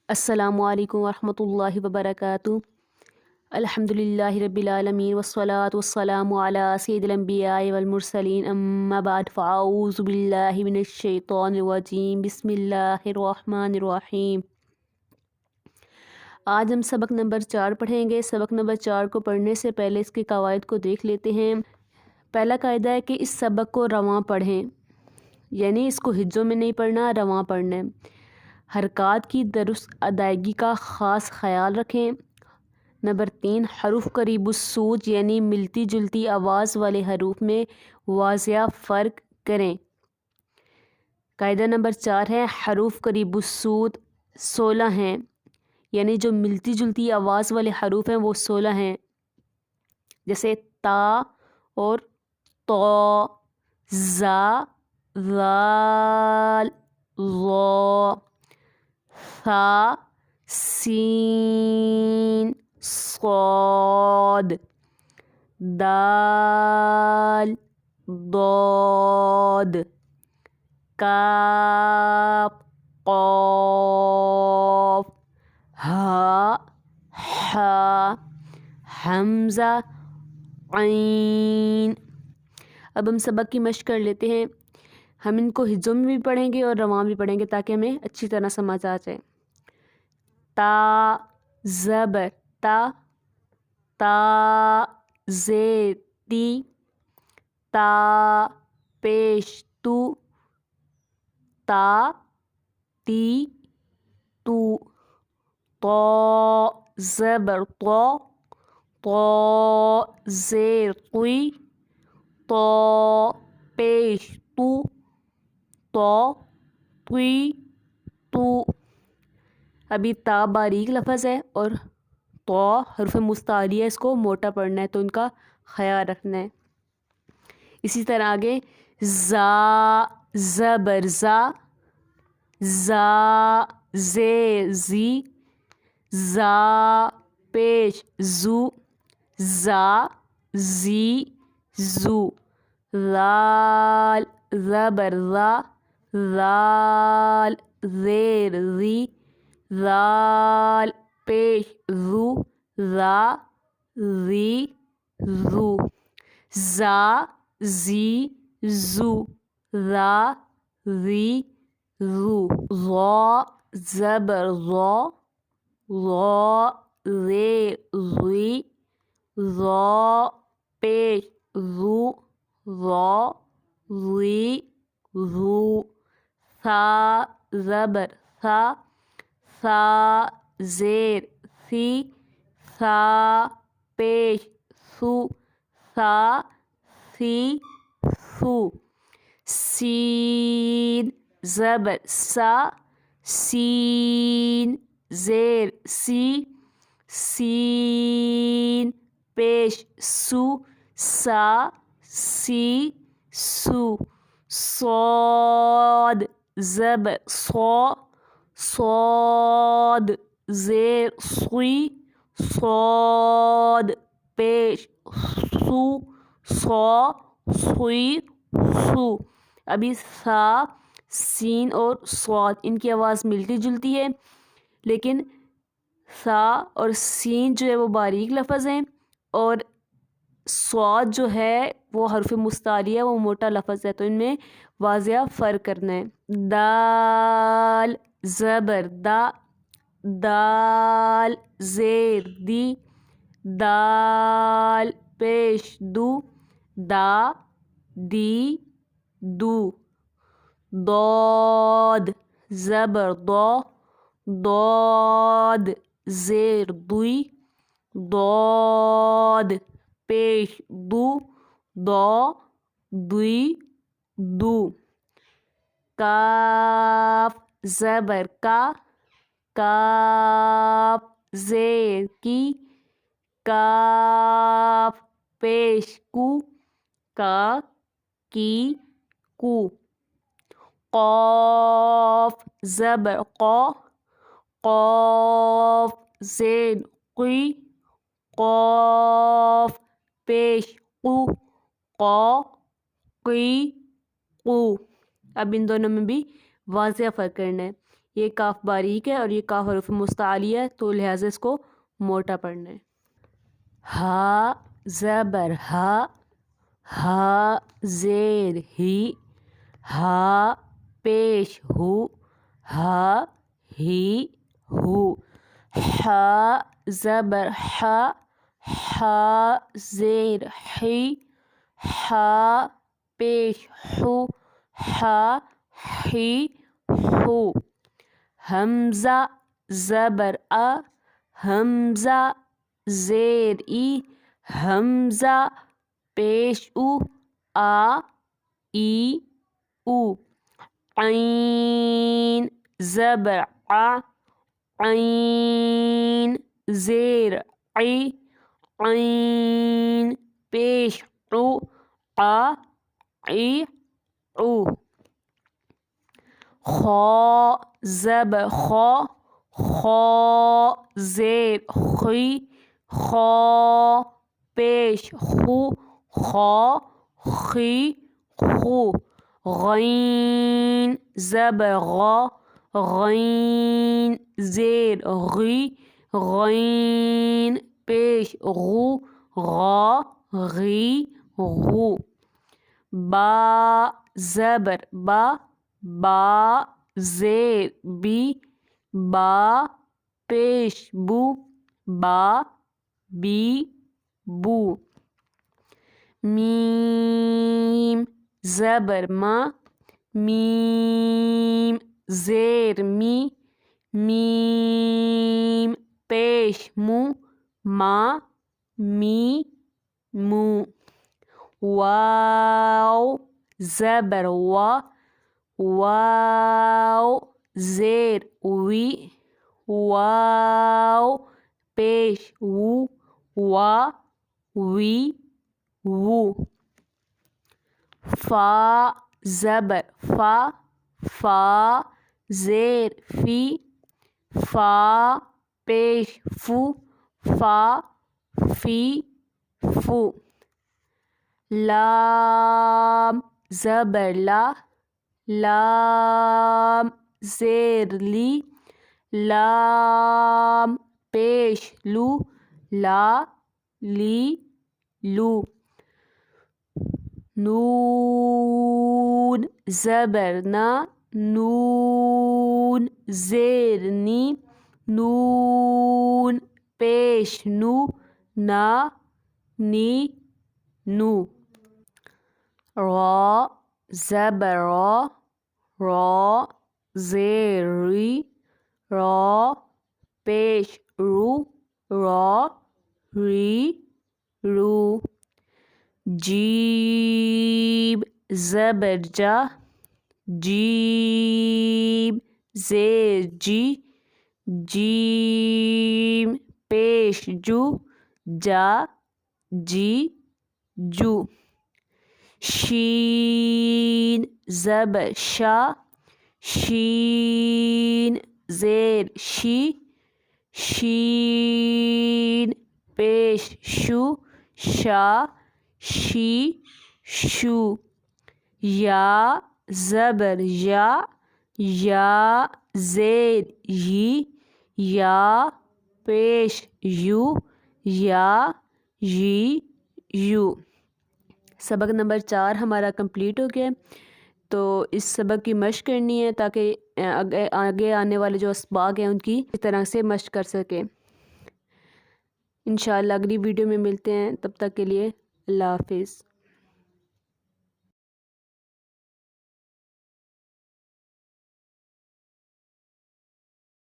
السلام علیکم ورحمۃ اللہ وبرکاتہ۔ الحمد للہ رب العالمین والصلاة والسلام علی سید الانبیاء والمرسلین، اما بعد فاعوذ باللہ من الشیطان الرجیم، بسم اللہ الرحمن الرحیم۔ آج ہم سبق نمبر 4 پڑھیں گے۔ سبق نمبر 4 کو پڑھنے سے پہلے اس کے قواعد کو دیکھ لیتے ہیں۔ پہلا قاعدہ ہے کہ اس سبق کو رواں پڑھیں، یعنی اس کو ہجوں میں نہیں پڑھنا، رواں پڑھنا ہے۔ حرکات کی درست ادائیگی کا خاص خیال رکھیں۔ نمبر 3، حروف قریب الصوت یعنی ملتی جلتی آواز والے حروف میں واضح فرق کریں۔ قاعدہ نمبر 4 ہے حروف قریب الصوت 16 ہیں، یعنی جو ملتی جلتی آواز والے حروف ہیں وہ 16 ہیں، جیسے تا اور تو، زا، ذال، ظا، ثا، سین، صاد، دال، ضاد، کاف، قاف، ہا، حا، حمزہ، عین۔ اب ہم سبق کی مشق کر لیتے ہیں۔ ہم ان کو ہجوں میں بھی پڑھیں گے اور رواں بھی پڑھیں گے تاکہ ہمیں اچھی طرح سمجھ آ جائے۔ تا، زبر تا، تا، زیر تی، تا، پیش تو، تا، تی، تو، تو، زبر تو، تو، زیر توی، تو، پیش تو، تو، توی، تو۔ ابھی تا باریک لفظ ہے اور تو حرف مستعلیہ ہے، اس کو موٹا پڑھنا ہے تو ان کا خیال رکھنا ہے۔ اسی طرح آگے زا، زبر زا، زا، زیر زی، زا، پیش زو، زا، زی، زو، ذال، زبر ذا، ذال، زیر زی، ذال، پیش زو، ذا، زی، زو، زا، زی، زو، ذا، زی، زو، ظا، زبر ظا، ظا، زیر ظی، ظا، پیش ظو، ظا، ظی، ظو، ثا، زبر ثا، ثا، زیر ثی، ثا، پیش ثو، ثا، ثی، ثو، سین، زبر سا، سین، زیر سی، سین، پیش سو، سا، سی، سو، صاد، زبر صا، صاد، زیر صی، صاد، پیش سو، صا، صی، سو۔ ابھی ثا، سین اور صاد ان کی آواز ملتی جلتی ہے، لیکن ثا اور سین جو ہے وہ باریک لفظ ہیں اور صاد جو ہے وہ حرف مستعلیہ، وہ موٹا لفظ ہے، تو ان میں واضح فرق کرنا ہے۔ دال، زبر دا، دال، زیر دی، دال، پیش دو، دا، دی، دو، ضاد، زبر ضا، ضاد، زیر دوی، ضاد، پیش دو، ضا، دوی، دو، کاف، زبر کا، کاف، زیر کی، کاف، پیش کو، کا، کی، کو، قاف، زبر قا، قاف، زیر قی، قاف، پیش قو، قا، قی، قو۔ اب ان دونوں میں بھی واضح فرق کرنا ہے، یہ کاف باریک ہے اور یہ کاف حروف مستعلیہ ہے تو لہٰذا اس کو موٹا پڑھنا ہے۔ ہا زبر ہا، ہا زیر ہی، ہا پیش ہو، ہا ہی ہو، ہا زبر ہا، ہا زیر ہی، ہا پیش ہو، ہا ہی ہو، حمزہ زبر آ، حمزہ زیر ای، حمزہ پیش او، آ ای او، عین زبر ع، عین زیر عی، عین پیش عو، آ عی او، خا زبر خا، خا زیر خی، خا پیش خو، خا خی خو، غین زبر غا، غین زیر غی، غین پیش غو، غا غی غو، با زبر با، با زیر بی، با پیش بو، با بی بو، میم زبر ما، میم زیر می، میم پیش مو، ما می مو، واو زبر وا، واو زیر وی، واو پیش وو، وا وی وو، فا زبر فا، فا زیر فی، فا پیش فو، فا فی فو، لام زبر لا، لام زیر لی، لام پیش لو، لا لی لو، نون زبر نا، نون زیر نی، نون پیش نو، نا نی نو، را زبر را، را زیر ری، را پیش رو، را ری رو، جیم زبر جا، جیم زیر جی، جیم پیش جو، جا جی جو، شین زبر شا، شین زیر شی، شین پیش شو، شا شی شو، یا زبر یا، یا زیر یی، یا پیش یو، یا یی یو۔ سبق نمبر 4 ہمارا کمپلیٹ ہو گیا، تو اس سبق کی مشق کرنی ہے تاکہ آگے آنے والے جو اسباق ہیں ان کی اس طرح سے مشق کر سکیں۔ انشاءاللہ اگلی ویڈیو میں ملتے ہیں، تب تک کے لیے اللہ حافظ۔